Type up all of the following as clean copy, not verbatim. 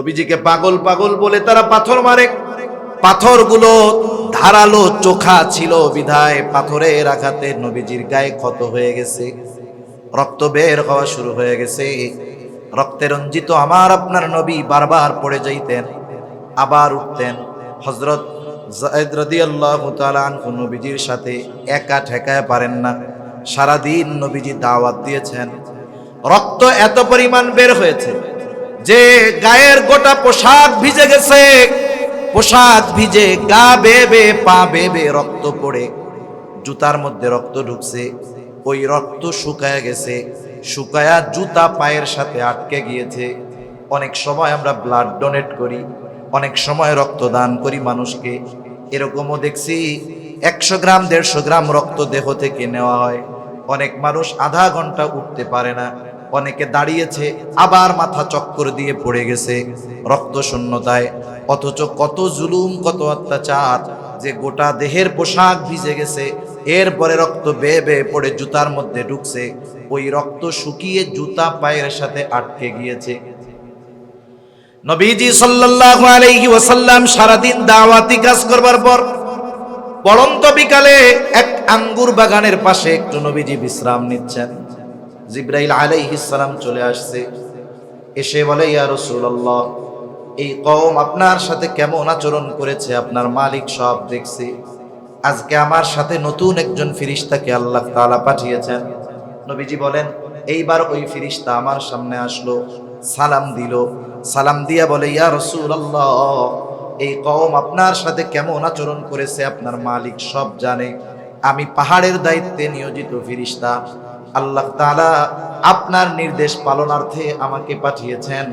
নবীজিকে পাগল পাগল বলে তারা পাথর মারে। পাথরগুলো ধারালো চোখা ছিল বিধায় পাথরের আঘাতে নবীজির গায়ে ক্ষত হয়ে গেছে, রক্ত বের হওয়া শুরু হয়ে গেছে। রক্তে রঞ্জিত আমার আপনার নবী বারবার পড়ে যাইতেন, আবার উঠতেন। হযরত যায়েদ রাদিয়াল্লাহু তাআলা আনহু নবীজির সাথে একা ঠেকায় পারেন না। সারাদিন নবীজি দাওয়াত দিয়েছেন, রক্ত এত পরিমাণ বের হয়েছে যে গায়ের গোটা পোশাক ভিজে গেছে। পোশাক ভিজে, গা বেবে, পা বেবে, রক্ত পড়ে জুতার মধ্যে রক্ত ঢুকছে। ওই রক্ত শুকায় গেছে, শুকায়া জুতা পায়ের সাথে আটকে গিয়েছে। অনেক সময় আমরা ব্লাড ডোনেট করি, অনেক সময় রক্ত দান করি মানুষকে। এরকমও দেখছি 100 গ্রাম 150 গ্রাম রক্ত দেহ থেকে নেওয়া হয়। অনেক মানুষ আধা ঘন্টা উঠতে পারে না, অনেকে দাঁড়িয়েছে আবার মাথা চক্কর দিয়ে পড়ে গেছে রক্ত শূন্যতায়। অথচ কত জুলুম, কত অত্যাচার, যে গোটা দেহের পোশাক ভিজে গেছে, এরপরে রক্ত বেয়ে বেয়ে পড়ে জুতার মধ্যে ঢুকছে। ওই রক্ত শুকিয়ে জুতা পায়ের সাথে আটকে গিয়েছে। নবীজি সাল্লাল্লাহু আলাইহি ওয়াসাল্লাম সারাদিন দাওয়াতি কাজ করবার পর পড়ন্ত বিকালে এক আঙ্গুর বাগানের পাশে একটু নবীজি বিশ্রাম নিচ্ছেন। জিবরাইল আলাইহিস সালাম চলে আসছে, এসে বলে, ইয়া রাসূলুল্লাহ, এই কওম আপনার সাথে কেমন আচরণ করেছে আপনার মালিক সব দেখছে। আজকে আমার সাথে নতুন একজন ফেরেশতাকে আল্লাহ তাআলা পাঠিয়েছেন। নবীজি বলেন, এইবার ওই ফেরেশতা আমার সামনে আসলো, সালাম দিল। সালাম দিয়া বলে, ইয়া রাসূলুল্লাহ, এই কওম আপনার সাথে কেমন আচরণ করেছে আপনার মালিক সব জানে। আমি পাহাড়ের দায়িত্বে নিয়োজিত ফেরেশতা, আল্লাহ তাআলা আপনার নির্দেশ পালনার্থে আমাকে পাঠিয়েছেন।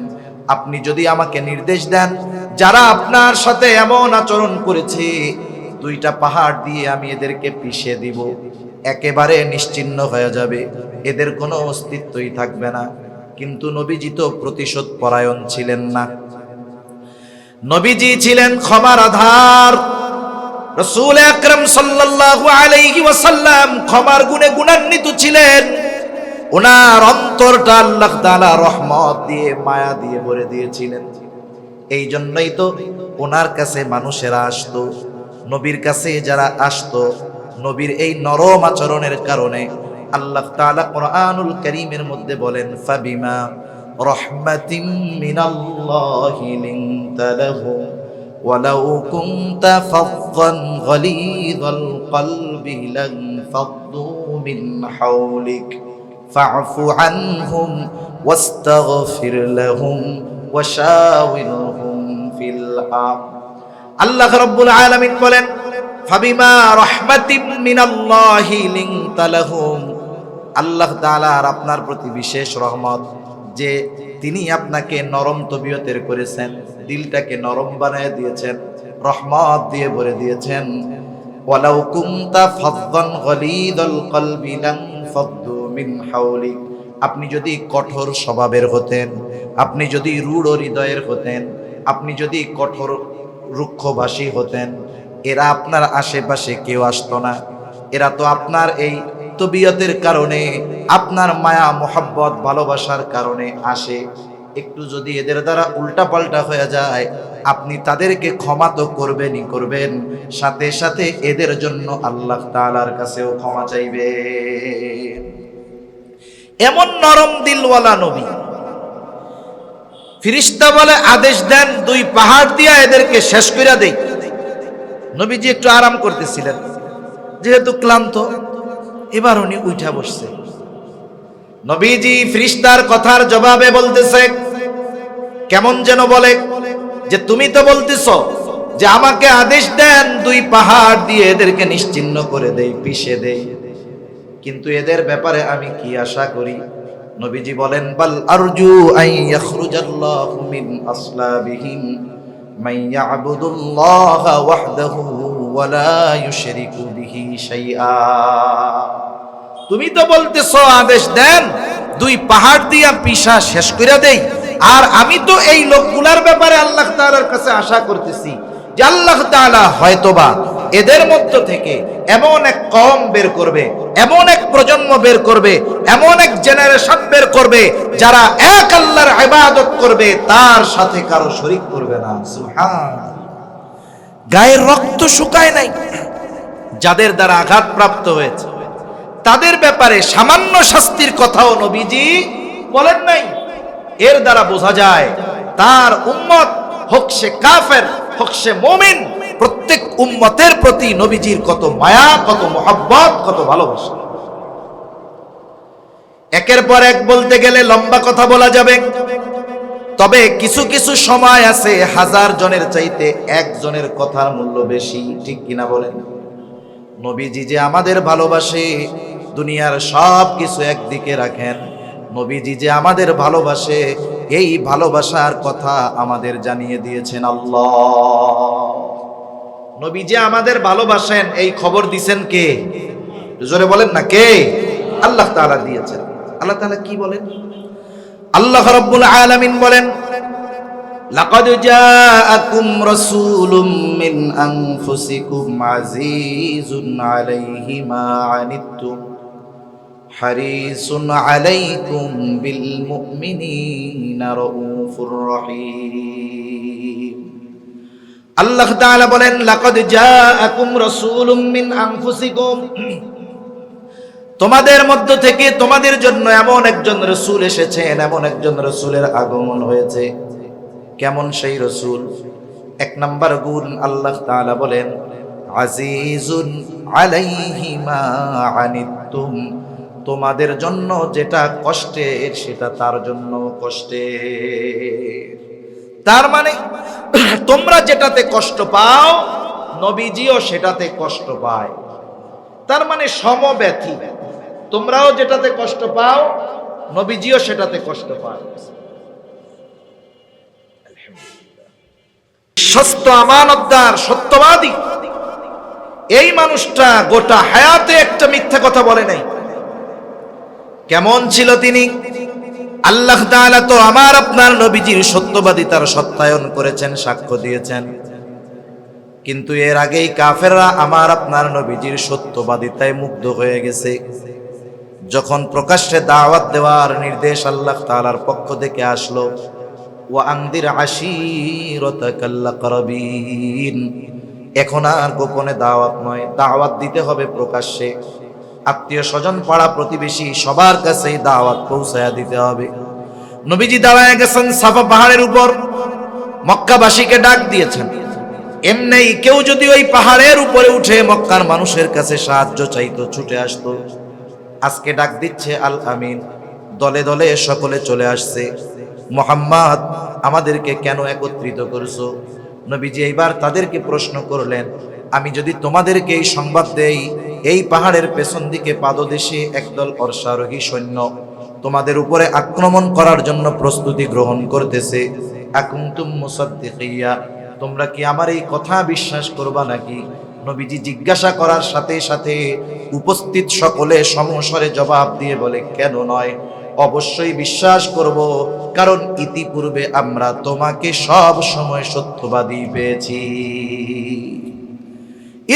আপনি যদি আমাকে নির্দেশ দেন, যারা আপনার সাথে এমন আচরণ করেছে, 2টা পাহাড় দিয়ে আমি এদেরকে পিষে দিব, একেবারে নিশ্চিহ্ন হয়ে যাবে, এদের কোনো অস্তিত্বই থাকবে না। কিন্তু নবীজি তো প্রতিশোধ পরায়ণ ছিলেন না। নবীজি ছিলেন ক্ষমার আধার। রাসূল আকরাম সাল্লাল্লাহু আলাইহি ওয়াসাল্লাম ক্ষমার গুণে গুণান্বিত ছিলেন। ওনার অন্তরটা আল্লাহ তাআলা রহমত দিয়ে, মায়া দিয়ে ভরে দিয়েছিলেন। এই জন্যই তো ওনার কাছে মানুষেরা আসতো। নবীর কাছে যারা আসতো, নবীর এই নরম আচরণের কারণে আল্লাহ তাআলা কোরআনুল কারীমের মধ্যে বলেন, ফাবিমা রাহমাতিম মিনাল্লাহি লিনতা লাহুম ওয়ালাউ কুনতা ফাযযান গালিযাল কলবি লানফাদ্দু মিন হাওলিক ফা'ফু আনহুম ওয়াস্তাগফির লাহুম ওয়াশাওিরহুম ফিল আমর। আল্লাহ রাব্বুল আলামিন বলেন, ফাবিমা রাহমাতিম মিনাল্লাহি লিনতা লাহুম, আল্লাহ তাআলার আপনার প্রতি বিশেষ রহমত যে তিনি আপনাকে নরম তবিয়তের করেছেন, দিলটাকে নরম বানায় দিয়েছেন, রহমত দিয়ে ভরে দিয়েছেন। ওয়ালাউ কুনতা ফাযযান গালিযাল কলবি লানফাদ্দু মিন হাওলিক, আপনি যদি কঠোর স্বভাবের হতেন, আপনি যদি রূঢ় হৃদয়ের হতেন, আপনি যদি কঠোর রুক্ষভাষী হতেন, এরা আপনার আশেপাশে কেউ আসতো না। এরা তো আপনার এই তবিয়তের কারণে, আপনার মায়া মোহাব্বত ভালোবাসার কারণে আসে। একটু যদি এদের দ্বারা উল্টা পাল্টা হয়ে যায়, আপনি তাদেরকে ক্ষমা তো করবেনই করবেন, সাথে সাথে এদের জন্য আল্লাহ তাআলার কাছেও ক্ষমা চাইবে। এমন নরম দিলওয়ালা নবী। ফেরেশতা বলে, আদেশ দেন 2 পাহাড় দিয়া এদেরকে শেষ করে দেই। নবীজি একটু আরাম করতেছিলেন, যেহেতু ক্লান্ত, এবার উনি উঠা বসছে। নবীজি ফেরেশতার কথার জবাবে বলতেছে, কেমন যেন বলে যে, তুমি তো বলতেছো যে আমাকে আদেশ দেন 2 পাহাড় দিয়ে এদেরকে নিশ্চিহ্ন করে দেই, পিষে দেই, কিন্তু এদের ব্যাপারে আমি কি আশা করি? নবীজি বলেন, বাল আরজু আন ইয়াখরুজাল্লাহু মিন আসলাবিহিম মান ইয়াবুদুল্লাহা ওয়াহদাহু ওয়া লা ইউশরিকু বিহি শাইআ। তুমি তো বলতেছো আদেশ দেন 2 পাহাড় দিয়া পিষা শেষ করে দেই, আর আমি তো এই লোকগুলার ব্যাপারে আল্লাহ তাআলার কাছে আশা করতেছি যে আল্লাহ তাআলা হয়তোবা এদের মধ্য থেকে এমন এক কওম বের করবে, এমন এক প্রজন্ম বের করবে, এমন এক জেনারেশন বের করবে যারা এক আল্লাহর ইবাদত করবে, তার সাথে কারো শরীক করবে না। সুবহানাল্লাহ। গায়ের রক্ত শুকায় নাই, যাদের দ্বারা আঘাতপ্রাপ্ত হয়েছে তাদের ব্যাপারে সামান্য শাস্তির কথাও নবীজি বলেন নাই। এর দ্বারা বোঝা যায় তার উম্মত, হোক সে কাফের হোক সে মুমিন, প্রত্যেক উম্মতের প্রতি নবীজির কত মায়া, কত মোহাব্বত, কত ভালোবাসা। একের পর এক বলতে গেলে লম্বা কথা বলা যাবে, তবে কিছু কিছু সময় আছে হাজার জনের চাইতে একজনের কথার মূল্য বেশি, ঠিক কিনা বলেন? নবীজি যে আমাদের ভালোবাসে, দুনিয়ার সব কিছু একদিকে রাখেন, নবীজি যে আমাদের ভালোবাসে, এই ভালোবাসার কথা আমাদের জানিয়ে দিয়েছেন আল্লাহ। নবী যে আমাদের ভালোবাসেন এই খবর দিয়েছেন কে? জোরে বলেন না, কে? আল্লাহ তাআলা দিয়েছেন। আল্লাহ তাআলা কি বলেন? আল্লাহ রাব্বুল আলামিন বলেন, লাকাদ জাআকুম রাসূলুম মিন আনফুসিকুম আজিজুন আলাইহি মা আনিতুম হারিসুন আলাইকুম বিল মুমিনিনা রাউফুর রহিম। আল্লাহ তাআলা বলেন, লাকাদ জাআকুম রাসূলুম মিন আনফুসিকুম, তোমাদের মধ্য থেকে তোমাদের জন্য এমন একজন রাসূল এসেছেন, এমন একজন রাসূলের আগমন হয়েছে। কেমন সেই রাসূল? এক নাম্বার গুণ আল্লাহ তাআলা বলেন, আজিজুন আলাইহি মা আনিতুম, তোমাদের জন্য যেটা কষ্টের সেটা তার জন্য কষ্টের। তার মানে তোমরা যেটাতে কষ্ট পাও নবীজিও সেটাতে কষ্ট পায়। তার মানে সমব্যথী, তোমরাও যেটাতে কষ্ট পাও নবীজিও সেটাতে কষ্ট পায়। বিশ্বস্ত, আমানতদার, সত্যবাদী এই মানুষটা গোটা হায়াতে একটা মিথ্যা কথা বলে নাই। কেমন ছিল তিনি? আল্লাহ তাআলা তো আমার আপনার নবীজির সত্যবাদিতার সত্যায়ন করেছেন, সাক্ষ্য দিয়েছেন। কিন্তু এর আগেই কাফেররা আমার আপনার নবীজির সত্যবাদিতায় মুগ্ধ হয়ে গেছে। যখন প্রকাশ্যে দাওয়াত দেওয়ার নির্দেশ আল্লাহ তাআলার পক্ষ থেকে আসলো, ওয়া আনদির আশীরাতাকাল আকরাবিন, এখন আর গোপনে দাওয়াত নয়, দাওয়াত দিতে হবে প্রকাশ্যে। আত্মীয় স্বজন, পাড়া প্রতিবেশী সবার কাছেই দাওয়াত পৌঁছায়া দিতে হবে। নবীজি দাঁড়ায় গেছেন সাফা পাহাড়ের উপর, মক্কাবাসীকে ডাক দিয়েছেন। এমনি কেউ যদি ওই পাহাড়ের উপরে উঠে মক্কার মানুষের কাছে সাহায্য চাইতো, ছুটে আসতো। আজকে ডাক দিচ্ছে আল আমিন, দলে দলে সকলে চলে আসছে। মুহাম্মদ, আমাদেরকে কেন একত্রিত করছো? নবীজি এইবার তাদেরকে প্রশ্ন করলেন, আমি যদি তোমাদেরকে এই সংবাদ দেই, এই পাহাড়ের পেছন দিকে পাদদেশে একদল অশ্বারোহী সৈন্য তোমাদের উপরে আক্রমণ করার জন্য প্রস্তুতি গ্রহণ করতেছে, আকুনতুম মুসাদ্দিকিয়া, তোমরা কি আমার এই কথা বিশ্বাস করবা নাকি? নবীজি জিজ্ঞাসা করার সাথে সাথে উপস্থিত সকলে সমস্বরে জবাব দিয়ে বলে, কেন নয়, অবশ্যই বিশ্বাস করব, কারণ ইতিপূর্বে আমরা তোমাকে সব সময় সত্যবাদী পেয়েছি।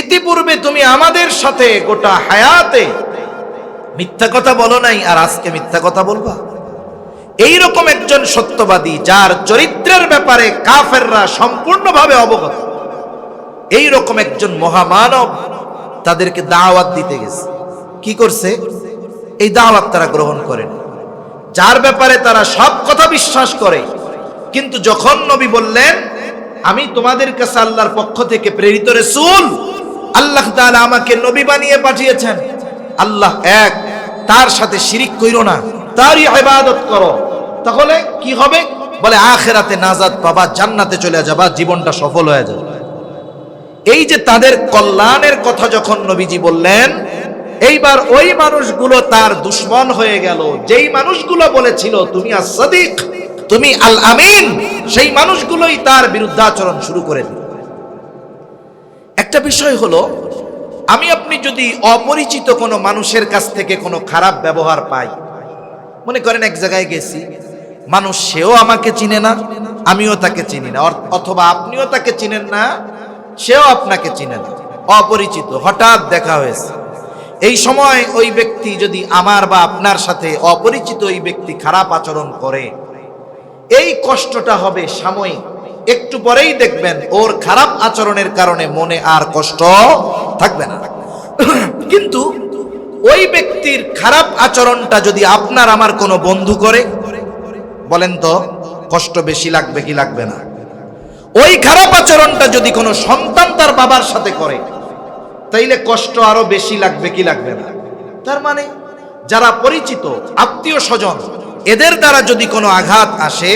ইতিপূর্বে তুমি আমাদের সাথে গোটা হায়াতে মিথ্যা কথা বলো নাই, আর আজকে মিথ্যা কথা বলবা? এইরকম একজন সত্যবাদী, যার চরিত্রের ব্যাপারে কাফেররা সম্পূর্ণভাবে অবগত, এইরকম একজন মহামানব তাদেরকে দাওয়াত দিতে গেছে। কি করছে? এই দাওয়াত তারা গ্রহণ করেন, যার ব্যাপারে তারা সব কথা বিশ্বাস করে। কিন্তু যখন নবী বললেন, আমি তোমাদের কাছে আল্লাহর পক্ষ থেকে প্রেরিত রাসূল, আল্লাহ তাআলা আমাকে নবী বানিয়ে পাঠিয়েছেন, আল্লাহ এক, তার সাথে শিরিক কইরো না, তারই ইবাদত করো, তাহলে কি হবে? বলে আখিরাতে নাজাত পাবা, জান্নাতে চলে যাবা, জীবনটা সফল হয়ে যাবে। এই যে তাদের কল্যাণের কথা যখন নবীজি বললেন, এইবার ওই মানুষগুলো তার দুশমন হয়ে গেল। যেই মানুষগুলো বলেছিল তুমি as-সাদিক, তুমি আল আমিন, সেই মানুষগুলোই তার বিরুদ্ধাচরণ শুরু করে দিল। একটা বিষয় হলো, আমি আপনি যদি অপরিচিত কোনো মানুষের কাছ থেকে কোনো খারাপ ব্যবহার পাই, মনে করেন এক জায়গায় গেছি, মানুষ সেও আমাকে চিনে না, আমিও তাকে চিনি না, অথবা আপনিও তাকে চিনেন না, সেও আপনাকে চিনে না, অপরিচিত, হঠাৎ দেখা হয়েছে। এই সময় ওই ব্যক্তি যদি আমার বা আপনার সাথে, অপরিচিত ওই ব্যক্তি খারাপ আচরণ করে, এই কষ্টটা হবে সাময়িক, একটু পরেই দেখবেন ওর খারাপ আচরণের কারণে মনে আর কষ্ট থাকবে না। কিন্তু ওই ব্যক্তির খারাপ আচরণটা যদি আপনার আমার কোনো বন্ধু করে, বলেন তো কষ্ট বেশি লাগবে কি লাগবে না? ওই খারাপ আচরণটা যদি কোনো সন্তান তার বাবার সাথে করে, তাইলে কষ্ট আরো বেশি লাগবে কি লাগবে না? তার মানে যারা পরিচিত আত্মীয় স্বজন, এদের দ্বারা যদি কোনো আঘাত আসে,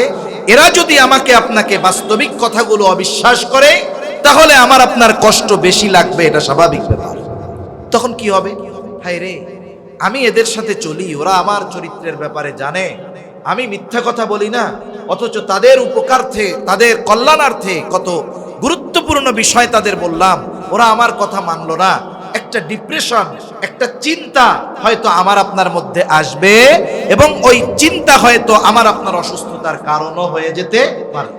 এরা যদি আমাকে আপনাকে বাস্তবিক কথাগুলো অবিশ্বাস করে, তাহলে আমার আপনার কষ্ট বেশি লাগবে, এটা স্বাভাবিক ব্যাপার। তখন কি হবে? হায় রে, আমি এদের সাথে চলি, ওরা আমার চরিত্রের ব্যাপারে জানে, আমি মিথ্যা কথা বলি না, অথচ তাদের উপকারার্থে, তাদের কল্যাণার্থে কত গুরুত্বপূর্ণ বিষয় তাদের বললাম, ওরা আমার কথা মানলো না। একটা ডিপ্রেশন, একটা চিন্তা হয়তো আমার আপনার মধ্যে আসবে, এবং ওই চিন্তা হয়তো আমার আপনার অসুস্থতার কারণও হয়ে যেতে পারে।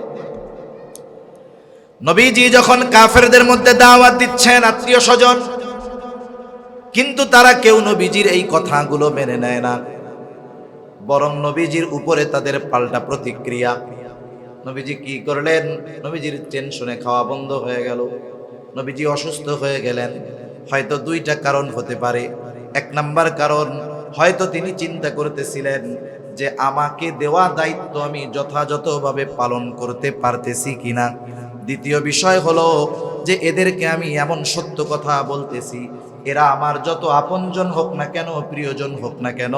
নবীজি যখন কাফেরদের মধ্যে দাওয়াত দিচ্ছেন, আত্মীয় স্বজন, কিন্তু তারা কেউ নবীজির এই কথাগুলো মেনে নেয় না, বরং নবীজির উপরে তাদের পাল্টা প্রতিক্রিয়া। নবীজি কি করলেন? নবীজির টেনশনে খাওয়া বন্ধ হয়ে গেল, নবীজি অসুস্থ হয়ে গেলেন। হয়তো দুইটা কারণ হতে পারে। এক নাম্বার কারণ, হয়তো তিনি চিন্তা করতেছিলেন যে আমাকে দেওয়া দায়িত্ব আমি যথাযথভাবে পালন করতে পারতেছি কিনা। দ্বিতীয় বিষয় হলো যে এদেরকে আমি এমন সত্য কথা বলতেছি, এরা আমার যত আপনজন হোক না কেন, প্রিয়জন হোক না কেন,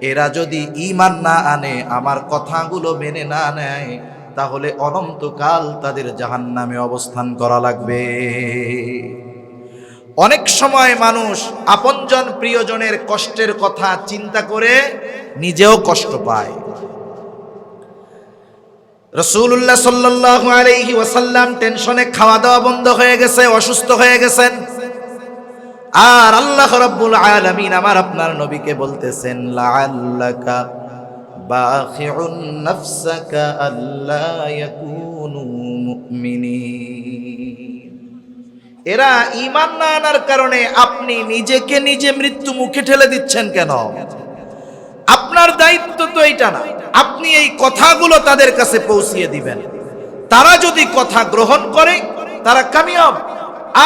এরা যদি ঈমান না আনে, আমার কথাগুলো মেনে না নেয়, তাহলে অনন্তকাল তাদের জাহান্নামে অবস্থান করা লাগবে। অনেক সময় মানুষ আপনজন প্রিয়জনের কষ্টের কথা চিন্তা করে নিজেও কষ্ট পায়। রাসূলুল্লাহ সাল্লাল্লাহু আলাইহি ওয়াসাল্লাম টেনশনে খাওয়া দাওয়া বন্ধ হয়ে গেছে, অসুস্থ হয়ে গেছেন। আর আল্লাহ রাব্বুল আলামিন আমার আপনার নবীকে বলতেছেন, লাআল্লাকা বাখিউন নাফসাকা আল্লা ইয়াকুনু মুমিনিন। এরা ঈমান না আনার কারণে আপনি নিজেকে নিজে মৃত্যু মুখে ঠেলে দিচ্ছেন কেন? আপনার দায়িত্ব তো এইটা না, আপনি এই কথাগুলো তাদের কাছে পৌঁছিয়ে দিবেন। তারা যদি কথা গ্রহণ করে তারা কামিয়াব,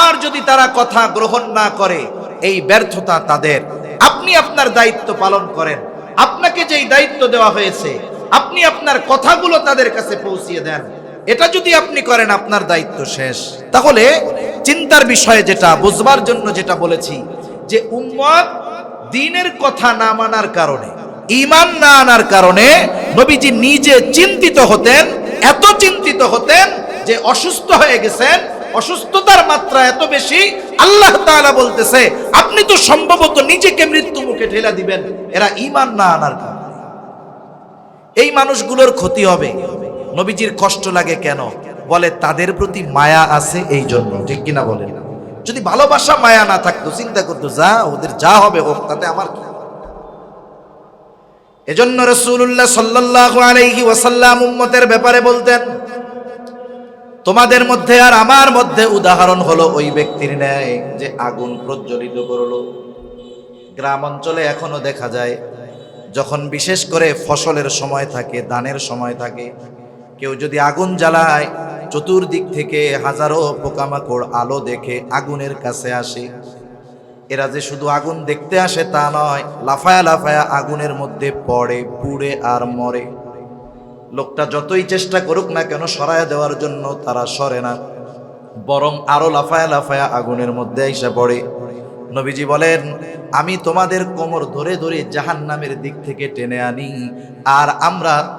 আর যদি তারা কথা গ্রহণ না করে এই ব্যর্থতা তাদের। আপনি আপনার দায়িত্ব পালন করেন, আপনাকে যেই দায়িত্ব দেওয়া হয়েছে আপনি আপনার কথাগুলো তাদের কাছে পৌঁছিয়ে দেন। এটা যদি আপনি করেন আপনার দায়িত্ব শেষ। তাহলে চিন্তার বিষয়ে যেটা বুঝবার জন্য যেটা বলেছি, যে উম্মত দ্বীনের কথা না মানার কারণে, ঈমান না আনার কারণে নবীজি নিজে চিন্তিত হতেন, এত চিন্তিত হতেন যে অসুস্থ হয়ে গেছেন। অসুস্থতার মাত্রা এত বেশি, আল্লাহ তাআলা বলতেছে আপনি তো সম্ভবত নিজেকে মৃত্যু মুখে ঠেলা দিবেন, এরা ঈমান না আনার কারণে। এই মানুষগুলোর ক্ষতি হবে। নবীজির কষ্ট লাগে কেন? বলে তাদের প্রতি মায়া আছে এই জন্য। ঠিক কিনা বলেন? যদি ভালোবাসা মায়া না থাকতো, চিন্তা করতো যা ওদের যা হবে হোক, তাতে আমার কি। এজন্য রাসূলুল্লাহ সাল্লাল্লাহু আলাইহি ওয়াসাল্লাম উম্মতের ব্যাপারে বলতেন, তোমাদের মধ্যে আর আমার মধ্যে উদাহরণ হলো ওই ব্যক্তির ন্যায় যে আগুন প্রজ্বলিত করলো। গ্রাম অঞ্চলে এখনো দেখা যায়, যখন বিশেষ করে ফসলের সময় থাকে, ধানের সময় থাকে, কেউ যদি আগুন জ্বালায়, চতুর্দিক থেকে হাজারো পোকামাকড় আলো দেখে আগুনের কাছে আসে। এরা যে শুধু আগুন দেখতে আসে তা নয়, লাফায়া লাফায়া আগুনের মধ্যে পড়ে, পুড়ে আর মরে। লোকটা যতই চেষ্টা করুক না কেন সরায়া দেওয়ার জন্য, তারা সরে না, বরং আরো লাফায়া লাফায়া আগুনের মধ্যে এসে পড়ে। নবীজি বলেন, আমি তোমাদের কোমর ধরে ধরে জাহান্নামের দিক থেকে টেনে আনি, আর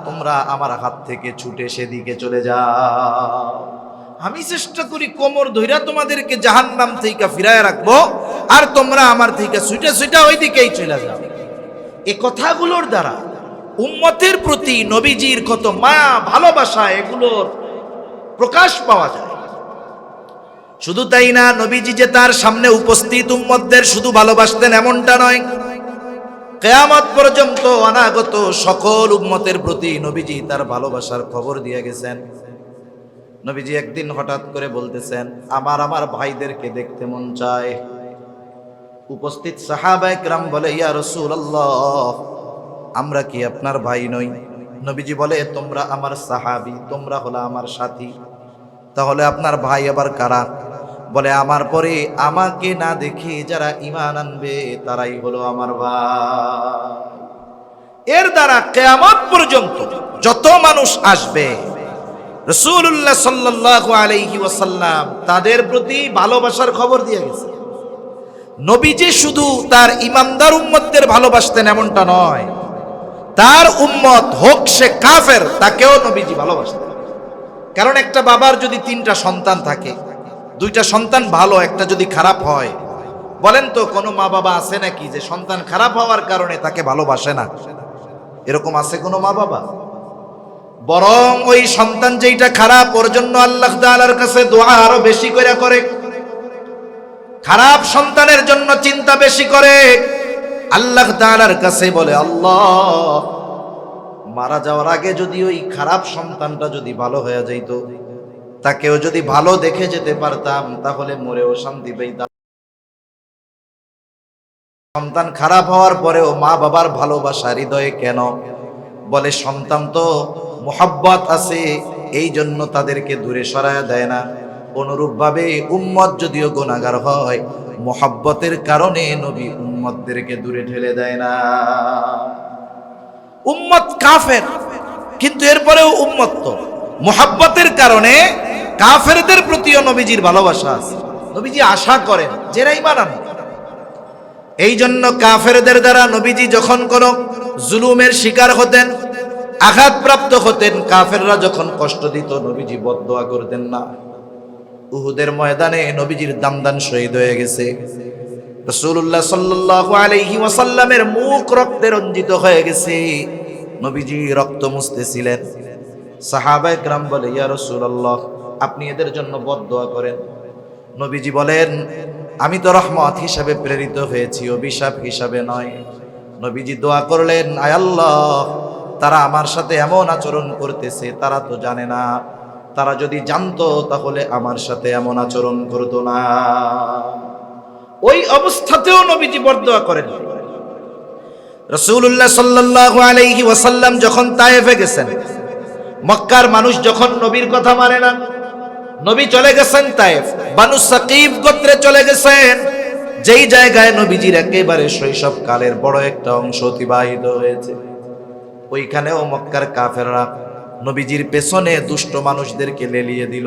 তোমরা আমার হাত থেকে ছুটে সেদিকে চলে যাও। আমি চেষ্টা করি কোমর ধইরা তোমাদেরকে জাহান্নাম থেকে ফিরায় রাখবো, আর তোমরা আমার থেকে ছুটে ছুটে ওই দিকেই চলে যাও। এই কথাগুলোর দ্বারা উম্মতের প্রতি নবীজির কত মায়া ভালোবাসা, এগুলোর প্রকাশ পাওয়া যায়। শুধু তাই না, নবীজি যে তার সামনে উপস্থিত উম্মতদের শুধু ভালোবাসতেন এমনটা নয়, কিয়ামত পর্যন্ত অনাগত সকল উম্মতের প্রতি নবীজি তার ভালোবাসার খবর দিয়ে গেছেন। নবীজি একদিন হঠাৎ করে বলতেছেন, আমার ভাইদেরকে দেখতে মন চায়। উপস্থিত সাহাবায়ে কেরাম বলে, ইয়া রাসূলুল্লাহ, আমরা কি আপনার ভাই নই? নবীজি বলে, তোমরা আমার সাহাবী, তোমরা হলো আমার সাথী, তাহলে আপনার ভাই আবার কারা? বলে, আমার পরে আমাকে না দেখে যারা ঈমান আনবে তারাই হলো আমার ভাই। এর দ্বারা কিয়ামত পর্যন্ত যত মানুষ আসবে, রাসূলুল্লাহ সাল্লাল্লাহু আলাইহি ওয়াসাল্লাম তাদের প্রতি ভালোবাসার খবর দিয়ে গেছে। নবীজি শুধু তার ইমানদার উম্মতদের ভালোবাসতেন এমনটা নয়, তার উম্মত হোক সে কাফের তাকেও নবীজি ভালোবাসতেন। কারণ একটা বাবার যদি 3টা সন্তান থাকে, 2টা সন্তান ভালো, একটা যদি খারাপ হয়, বলেন তো কোনো মা বাবা আছে নাকি যে সন্তান খারাপ হওয়ার কারণে তাকে ভালোবাসে না? এরকম আছে কোনো মা বাবা? বরং ওই সন্তান যেইটা খারাপ, ওর জন্য আল্লাহ তাআলার কাছে দোয়া আরো বেশি করে, খারাপ সন্তানের জন্য চিন্তা বেশি করে। আল্লাহ তাআলার কাছে বলে, আল্লাহ, মারা যাওয়ার আগে যদি ওই খারাপ সন্তানটা যদি ভালো হয়ে যাইত, তাকেও যদি ভালো দেখে যেতে পারতাম, তাহলে মরেও শান্তি পেতাম। সন্তান খারাপ হওয়ার পরেও মা বাবার ভালোবাসা হৃদয়ে কেন? বলে, সন্তান তো মোহাব্বত আছে, এই জন্য তাদেরকে দূরে সরায়া দেয় না। অনুরূপভাবে উম্মত যদিও গুনাহগার হয়, মোহাব্বতের কারণে নবী উম্মতদেরকে দূরে ঠেলে দেয় না। উম্মত কাফের, কিন্তু এরপরেও উম্মত তো মোহাব্বতের কারণে কাফেরদের প্রতিও নবীজির ভালোবাসা আছে। নবীজি আশা করেন যারা ঈমান আনে। এই জন্য কাফেরদের দ্বারা নবীজি যখন কোনো জুলুমের শিকার হতেন, আঘাতপ্রাপ্ত হতেন, কাফেররা যখন কষ্ট দিত, নবীজি বদদোয়া করতেন না। উহুদের ময়দানে নবীজির দামদান শহীদ হয়ে গেছে। রাসূলুল্লাহ সাল্লাল্লাহু আলাইহি ওয়াসাল্লামের মুখ রক্তে রঞ্জিত হয়ে গেছে, নবীজি রক্ত মুছতেছিলেন। সাহাবায়ে কেরাম বলে, ইয়া রাসূলুল্লাহ, আপনি এদের জন্য বদদোয়া করেন। নবীজি বলেন, আমি তো রহমত হিসাবে প্রেরিত হয়েছি, অভিশাপ হিসাবে নয়। নবীজি দোয়া করলেন, আয় আল্লাহ, তারা আমার সাথে এমন আচরণ করতেছে, তারা তো জানে না। তারা যদি জানতো তাহলে আমার সাথে এমন আচরণ করতো না। ওই অবস্থাতেও নবীজি বদদোয়া করেন। রাসূলুল্লাহ সাল্লাল্লাহু আলাইহি ওয়াসাল্লাম যখন তায়েফে গেছেন, মক্কার মানুষ যখন নবীর কথা মানে না, নবী চলে গেছেন তায়েফ, বানু সাকিফ গোত্রে চলে গেছেন, যেই জায়গায় নবীজির একেবারে শৈশব কালের বড় একটা অংশ অতিবাহিত হয়েছে। ওইখানেও মক্কার কাফেররা নবীজির পেছনে দুষ্ট মানুষদেরকে লেলিয়ে দিল।